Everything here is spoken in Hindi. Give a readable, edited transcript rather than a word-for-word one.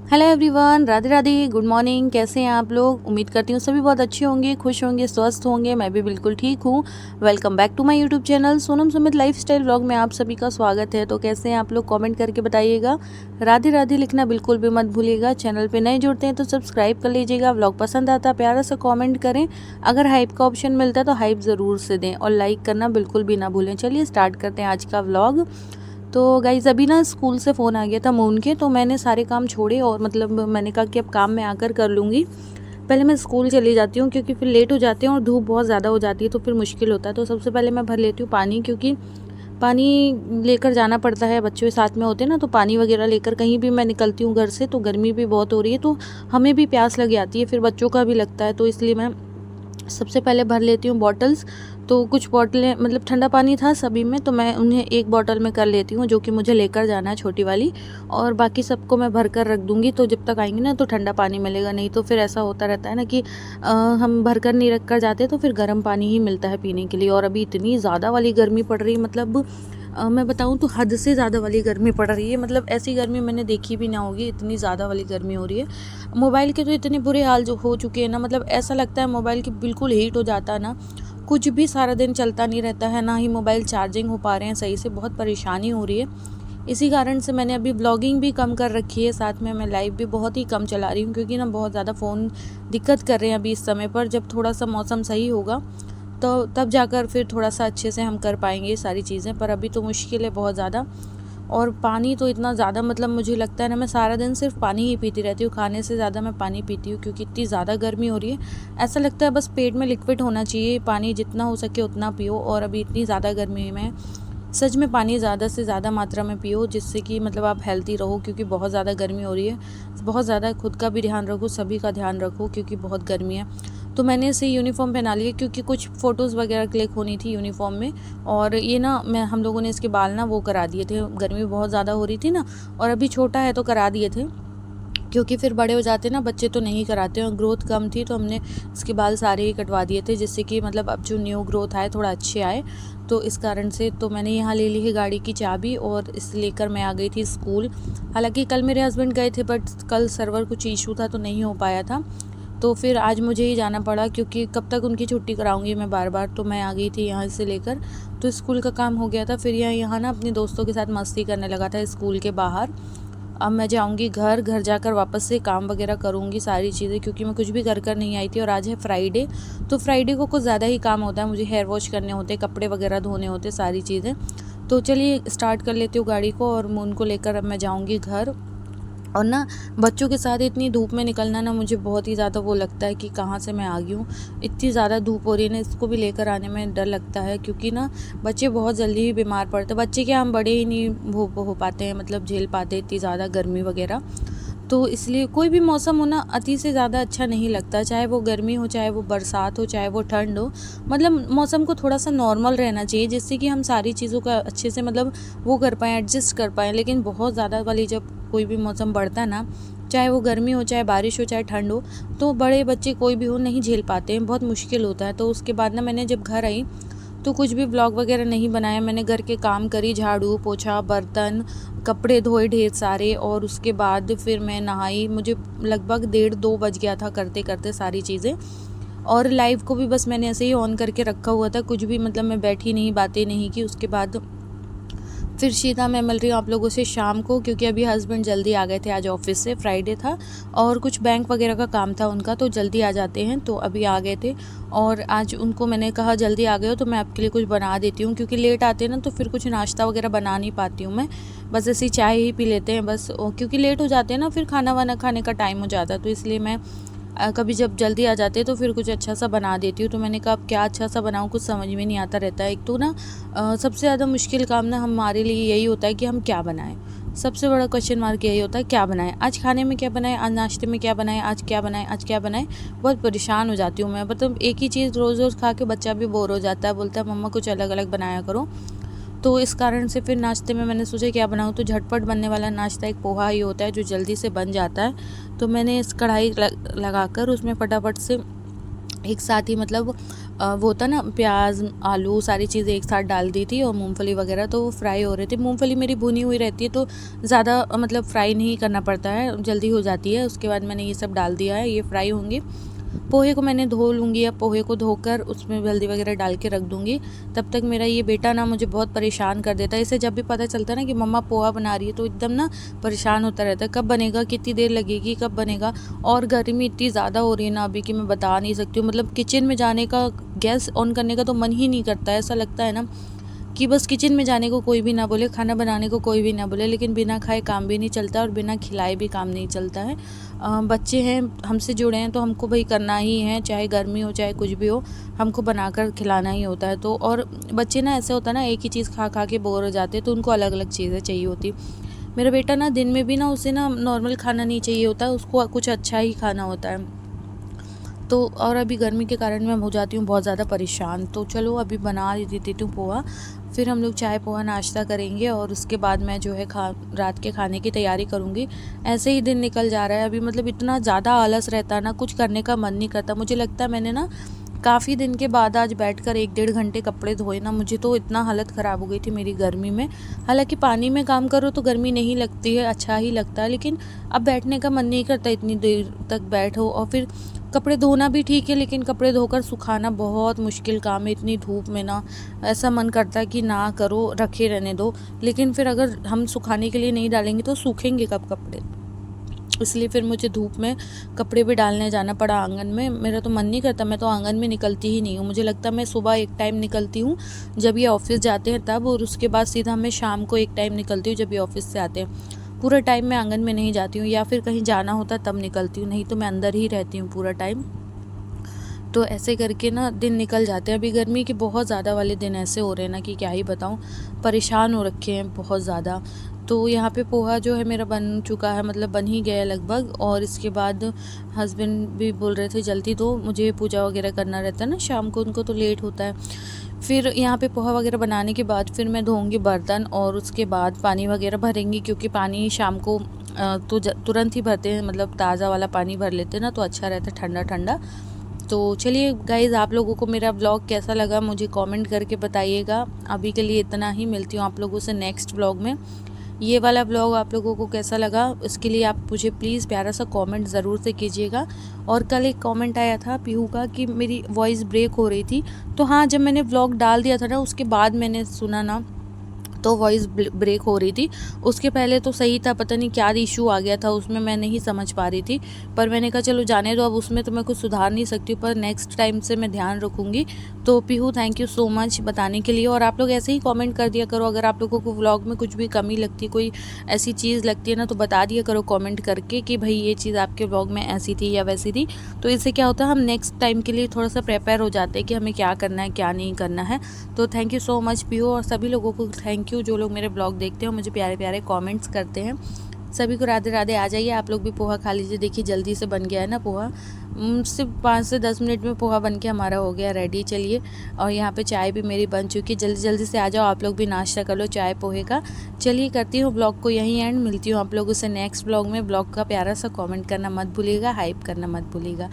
Hello everyone, Radhe Radhe, good morning. कैसे हैं आप लोग? उम्मीद करती हूँ सभी बहुत अच्छे होंगे, खुश होंगे, स्वस्थ होंगे। मैं भी बिल्कुल ठीक हूँ। Welcome back to my YouTube channel Sonam Sumit lifestyle vlog में आप सभी का स्वागत है। तो कैसे हैं आप लोग? कमेंट करके बताइएगा। राधे राधे लिखना बिल्कुल भी मत भूलिएगा। चैनल पे नए जुड़ते हैं तो सब्सक्राइब कर लीजिएगा। व्लॉग पसंद आता है प्यारा सा कॉमेंट करें। अगर हाइप का ऑप्शन मिलता है तो हाइप ज़रूर से दें और लाइक करना बिल्कुल भी ना भूलें। चलिए स्टार्ट करते हैं आज का व्लॉग। तो गाइज़ अभी ना स्कूल से फ़ोन आ गया था मून के, तो मैंने सारे काम छोड़े और मतलब मैंने कहा कि अब काम मैं आकर कर लूँगी। पहले मैं स्कूल चली जाती हूँ क्योंकि फिर लेट हो जाते हैं और धूप बहुत ज़्यादा हो जाती है तो फिर मुश्किल होता है। तो सबसे पहले मैं भर लेती हूँ पानी, क्योंकि पानी लेकर जाना पड़ता है। बच्चे साथ में होते हैं ना, तो पानी वगैरह लेकर कहीं भी मैं निकलती हूँ घर से तो गर्मी भी बहुत हो रही है, तो हमें भी प्यास लग जाती है, फिर बच्चों का भी लगता है। तो इसलिए मैं सबसे पहले भर लेती हूँ बॉटल्स। तो कुछ बॉटलें मतलब ठंडा पानी था सभी में, तो मैं उन्हें एक बॉटल में कर लेती हूँ जो कि मुझे लेकर जाना है, छोटी वाली। और बाकी सबको मैं भर कर रख दूँगी, तो जब तक आएंगे ना तो ठंडा पानी मिलेगा। नहीं तो फिर ऐसा होता रहता है ना कि हम भर कर नहीं रख कर जाते तो फिर गर्म पानी ही मिलता है पीने के लिए। और अभी इतनी ज़्यादा वाली गर्मी पड़ रही है, मतलब मैं बताऊँ तो हद से ज़्यादा वाली गर्मी पड़ रही है। मतलब ऐसी गर्मी मैंने देखी भी ना होगी, इतनी ज़्यादा वाली गर्मी हो रही है। मोबाइल के तो इतने बुरे हाल जो हो चुके हैं ना, मतलब ऐसा लगता है मोबाइल की बिल्कुल हीट हो जाता है ना। कुछ भी सारा दिन चलता नहीं रहता है, ना ही मोबाइल चार्जिंग हो पा रहे हैं सही से, बहुत परेशानी हो रही है। इसी कारण से मैंने अभी ब्लॉगिंग भी कम कर रखी है, साथ में मैं लाइव भी बहुत ही कम चला रही हूँ, क्योंकि ना बहुत ज़्यादा फ़ोन दिक्कत कर रहे हैं अभी इस समय पर। जब थोड़ा सा मौसम सही होगा तो तब जाकर फिर थोड़ा सा अच्छे से हम कर पाएंगे ये सारी चीज़ें, पर अभी तो मुश्किल है बहुत ज़्यादा। और पानी तो इतना ज़्यादा, मतलब मुझे लगता है ना मैं सारा दिन सिर्फ पानी ही पीती रहती हूँ, खाने से ज़्यादा मैं पानी पीती हूँ, क्योंकि इतनी ज़्यादा गर्मी हो रही है। ऐसा लगता है बस पेट में लिक्विड होना चाहिए, पानी जितना हो सके उतना पियो। और अभी इतनी ज़्यादा गर्मी में सच में पानी ज़्यादा से ज़्यादा मात्रा में पियो, जिससे कि मतलब आप हेल्दी रहो, क्योंकि बहुत ज़्यादा गर्मी हो रही है। बहुत ज़्यादा खुद का भी ध्यान रखो, सभी का ध्यान रखो, क्योंकि बहुत गर्मी है। तो मैंने इसे यूनिफॉर्म पहना ली है, क्योंकि कुछ फ़ोटोज़ वगैरह क्लिक होनी थी यूनिफॉर्म में। और ये ना हम लोगों ने इसके बाल ना वो करा दिए थे, गर्मी बहुत ज़्यादा हो रही थी ना, और अभी छोटा है तो करा दिए थे, क्योंकि फिर बड़े हो जाते ना बच्चे तो नहीं कराते हैं, और ग्रोथ कम थी तो हमने इसके बाल सारे ही कटवा दिए थे, जिससे कि मतलब अब जो न्यू ग्रोथ आए थोड़ा अच्छे आए। तो इस कारण से तो मैंने यहाँ ले ली है गाड़ी की चाबी, और इस लेकर मैं आ गई थी स्कूल। हालांकि कल मेरे हस्बैंड गए थे, बट कल सर्वर कुछ इशू था तो नहीं हो पाया था। तो फिर आज मुझे ही जाना पड़ा, क्योंकि कब तक उनकी छुट्टी कराऊंगी मैं बार बार। तो मैं आ गई थी यहाँ से लेकर, तो स्कूल का काम हो गया था। फिर यहाँ ना अपने दोस्तों के साथ मस्ती करने लगा था स्कूल के बाहर। अब मैं जाऊंगी घर जाकर वापस से काम वगैरह करूंगी सारी चीज़ें, क्योंकि मैं कुछ भी कर नहीं आई थी। और आज है फ्राइडे, तो फ्राइडे को कुछ ज़्यादा ही काम होता है, मुझे हेयर वॉश करने होते, कपड़े वगैरह धोने होते, सारी चीज़ें। तो चलिए स्टार्ट कर लेती हूँ गाड़ी को, और मून को लेकर अब मैं जाऊँगी घर। और ना बच्चों के साथ इतनी धूप में निकलना ना मुझे बहुत ही ज़्यादा वो लगता है कि कहाँ से मैं आ गई हूँ। इतनी ज़्यादा धूप हो रही है ना, इसको भी लेकर आने में डर लगता है, क्योंकि ना बच्चे बहुत जल्दी ही बीमार पड़ते हैं। बच्चे क्या, हम बड़े ही नहीं हो पाते हैं, मतलब झेल पाते इतनी ज़्यादा गर्मी वगैरह। तो इसलिए कोई भी मौसम हो ना अति से ज़्यादा अच्छा नहीं लगता, चाहे वो गर्मी हो, चाहे वो बरसात हो, चाहे वो ठंड हो। मतलब मौसम को थोड़ा सा नॉर्मल रहना चाहिए, जिससे कि हम सारी चीज़ों का अच्छे से मतलब वो कर पाएँ, एडजस्ट कर पाएँ। लेकिन बहुत ज़्यादा वाली जब कोई भी मौसम बढ़ता है ना, चाहे वो गर्मी हो, चाहे बारिश हो, चाहे ठंड हो, तो बड़े बच्चे कोई भी हो नहीं झेल पाते हैं, बहुत मुश्किल होता है। तो उसके बाद ना मैंने जब घर आई तो कुछ भी व्लॉग वगैरह नहीं बनाया। मैंने घर के काम करी, झाड़ू पोछा, बर्तन, कपड़े धोए ढेर सारे, और उसके बाद फिर मैं नहाई। मुझे लगभग 1:30-2 बज गया था करते करते सारी चीज़ें। और लाइव को भी बस मैंने ऐसे ही ऑन करके रखा हुआ था, कुछ भी मतलब मैं बैठी नहीं, बातें नहीं की। उसके बाद फिर सीधा मैं मिल रही हूँ आप लोगों से शाम को, क्योंकि अभी हस्बैंड जल्दी आ गए थे आज ऑफिस से, फ्राइडे था और कुछ बैंक वगैरह का काम था उनका, तो जल्दी आ जाते हैं, तो अभी आ गए थे। और आज उनको मैंने कहा जल्दी आ गए हो तो मैं आपके लिए कुछ बना देती हूँ, क्योंकि लेट आते हैं ना तो फिर कुछ नाश्ता वगैरह बना नहीं पाती हूँ मैं, बस ऐसी चाय ही पी लेते हैं बस। क्योंकि लेट हो जाते हैं ना, फिर खाना वाना खाने का टाइम हो जाता है, तो इसलिए मैं कभी जब जल्दी आ जाते हैं तो फिर कुछ अच्छा सा बना देती हूँ। तो मैंने कहा अब क्या अच्छा सा बनाऊँ, कुछ समझ में नहीं आता रहता है। एक तो ना सबसे ज़्यादा मुश्किल काम ना हमारे लिए यही होता है कि हम क्या बनाएं। सबसे बड़ा क्वेश्चन मार्क यही होता है क्या बनाएं, आज खाने में क्या बनाएं, आज नाश्ते में क्या बनाएं, आज क्या बनाएं, आज क्या बनाएं। बहुत परेशान हो जाती हूँ मैं, मतलब एक ही चीज़ रोज़ रोज़ खा के बच्चा भी बोर हो जाता है, बोलता है मम्मा कुछ अलग अलग बनाया करो। तो इस कारण से फिर नाश्ते में मैंने सोचा क्या बनाऊँ, तो झटपट बनने वाला नाश्ता एक पोहा ही होता है जो जल्दी से बन जाता है। तो मैंने इस कढ़ाई लगाकर उसमें फटाफट से एक साथ ही मतलब वो होता ना प्याज आलू सारी चीज़ें एक साथ डाल दी थी और मूंगफली वगैरह, तो वो फ्राई हो रहे थे। मूंगफली मेरी भुनी हुई रहती है तो ज़्यादा मतलब फ्राई नहीं करना पड़ता है, जल्दी हो जाती है। उसके बाद मैंने ये सब डाल दिया है, ये फ्राई होंगे। पोहे को मैंने धो लूँगी, अब पोहे को धोकर उसमें हल्दी वगैरह डाल के रख दूँगी। तब तक मेरा ये बेटा ना मुझे बहुत परेशान कर देता है। इसे जब भी पता चलता है ना कि मम्मा पोहा बना रही है तो एकदम ना परेशान होता रहता है, कब बनेगा, कितनी देर लगेगी, कब बनेगा। और गर्मी इतनी ज़्यादा हो रही है ना अभी कि मैं बता नहीं सकती हूँ। मतलब किचन में जाने का, गैस ऑन करने का तो मन ही नहीं करता है। ऐसा लगता है ना कि बस किचन में जाने को कोई भी ना बोले, खाना बनाने को कोई भी ना बोले, लेकिन बिना खाए काम भी नहीं चलता और बिना खिलाए भी काम नहीं चलता है। बच्चे हैं, हमसे जुड़े हैं तो हमको भाई करना ही है, चाहे गर्मी हो चाहे कुछ भी हो, हमको बनाकर खिलाना ही होता है। तो और बच्चे ना ऐसे होता है ना, एक ही चीज़ खा खा के बोर हो जाते हैं, तो उनको अलग अलग चीज़ें चाहिए होती। मेरा बेटा ना दिन में भी ना, उसे ना नॉर्मल खाना नहीं चाहिए होता, उसको कुछ अच्छा ही खाना होता है। तो और अभी गर्मी के कारण मैं हो जाती हूँ बहुत ज़्यादा परेशान। तो चलो अभी बना देती हूँ पोहा, फिर हम लोग चाय पोहा नाश्ता करेंगे और उसके बाद मैं जो है रात के खाने की तैयारी करूँगी। ऐसे ही दिन निकल जा रहा है अभी, मतलब इतना ज़्यादा आलस रहता है ना, कुछ करने का मन नहीं करता। मुझे लगता है मैंने ना काफ़ी दिन के बाद आज बैठकर 1-1.5 घंटे कपड़े धोए ना, मुझे तो इतना हालत ख़राब हो गई थी मेरी गर्मी में। हालाँकि पानी में काम करो तो गर्मी नहीं लगती है, अच्छा ही लगता है, लेकिन अब बैठने का मन नहीं करता, इतनी देर तक बैठो। और फिर कपड़े धोना भी ठीक है, लेकिन कपड़े धोकर सुखाना बहुत मुश्किल काम है इतनी धूप में ना। ऐसा मन करता है कि ना करो, रखे रहने दो, लेकिन फिर अगर हम सुखाने के लिए नहीं डालेंगे तो सूखेंगे कब कपड़े। इसलिए फिर मुझे धूप में कपड़े भी डालने जाना पड़ा आंगन में। मेरा तो मन नहीं करता, मैं तो आंगन में निकलती ही नहीं हूँ। मुझे लगता है मैं सुबह एक टाइम निकलती हूँ जब ये ऑफिस जाते हैं तब, और उसके बाद सीधा मैं शाम को एक टाइम निकलती हूँ जब ये ऑफिस से आते हैं। पूरा टाइम मैं आंगन में नहीं जाती हूँ, या फिर कहीं जाना होता तब निकलती हूँ, नहीं तो मैं अंदर ही रहती हूँ पूरा टाइम। तो ऐसे करके ना दिन निकल जाते हैं। अभी गर्मी के बहुत ज़्यादा वाले दिन ऐसे हो रहे हैं ना कि क्या ही बताऊँ, परेशान हो रखे हैं बहुत ज़्यादा। तो यहाँ पे पोहा जो है मेरा बन चुका है, मतलब बन ही गया है लगभग। और इसके बाद हस्बैंड भी बोल रहे थे जल्दी दो, मुझे पूजा वगैरह करना रहता है ना शाम को, उनको तो लेट होता है। फिर यहाँ पे पोहा वगैरह बनाने के बाद फिर मैं धोऊंगी बर्तन और उसके बाद पानी वगैरह भरेंगी, क्योंकि पानी शाम को तो तुरंत ही भरते हैं, मतलब ताज़ा वाला पानी भर लेते हैं ना, तो अच्छा रहता है ठंडा ठंडा। तो चलिए गाइज़, आप लोगों को मेरा ब्लॉग कैसा लगा मुझे कमेंट करके बताइएगा। अभी के लिए इतना ही, मिलती हूँ आप लोगों से नेक्स्ट ब्लॉग में। ये वाला ब्लॉग आप लोगों को कैसा लगा इसके लिए आप मुझे प्लीज़ प्यारा सा कमेंट ज़रूर से कीजिएगा। और कल एक कमेंट आया था पीहू का कि मेरी वॉइस ब्रेक हो रही थी, तो हाँ, जब मैंने ब्लॉग डाल दिया था ना उसके बाद मैंने सुना ना, तो वॉइस ब्रेक हो रही थी। उसके पहले तो सही था, पता नहीं क्या इशू आ गया था उसमें, मैं नहीं समझ पा रही थी। पर मैंने कहा चलो जाने दो, अब उसमें तो मैं कुछ सुधार नहीं सकती हूँ, पर नेक्स्ट टाइम से मैं ध्यान रखूँगी। तो Pihu, thank you so much बताने के लिए। और आप लोग ऐसे ही कमेंट कर दिया करो, अगर आप लोगों को व्लॉग में कुछ भी कमी लगती है, कोई ऐसी चीज़ लगती है ना, तो बता दिया करो कमेंट करके कि भाई ये चीज़ आपके व्लॉग में ऐसी थी या वैसी थी। तो इससे क्या होता है, हम नेक्स्ट टाइम के लिए थोड़ा सा प्रिपेयर हो जाते हैं कि हमें क्या करना है क्या नहीं करना है। तो thank you so much Pihu, और सभी लोगों को थैंक यू जो लोग मेरे ब्लॉग देखते हैं और मुझे प्यारे प्यारे कमेंट्स करते हैं। सभी को राधे राधे। आ जाइए आप लोग भी पोहा खा लीजिए। देखिए जल्दी से बन गया है ना पोहा, सिर्फ 5 से 10 मिनट में पोहा बन के हमारा हो गया रेडी। चलिए, और यहाँ पे चाय भी मेरी बन चुकी है। जल्दी जल्दी से आ जाओ आप लोग भी, नाश्ता कर लो चाय पोहे का। चलिए करती हूँ ब्लॉग को यहीं एंड, मिलती हूँ आप लोगों से नेक्स्ट ब्लॉग में। ब्लॉग का प्यारा सा कमेंट करना मत भूलिएगा, हाइप करना मत भूलिएगा।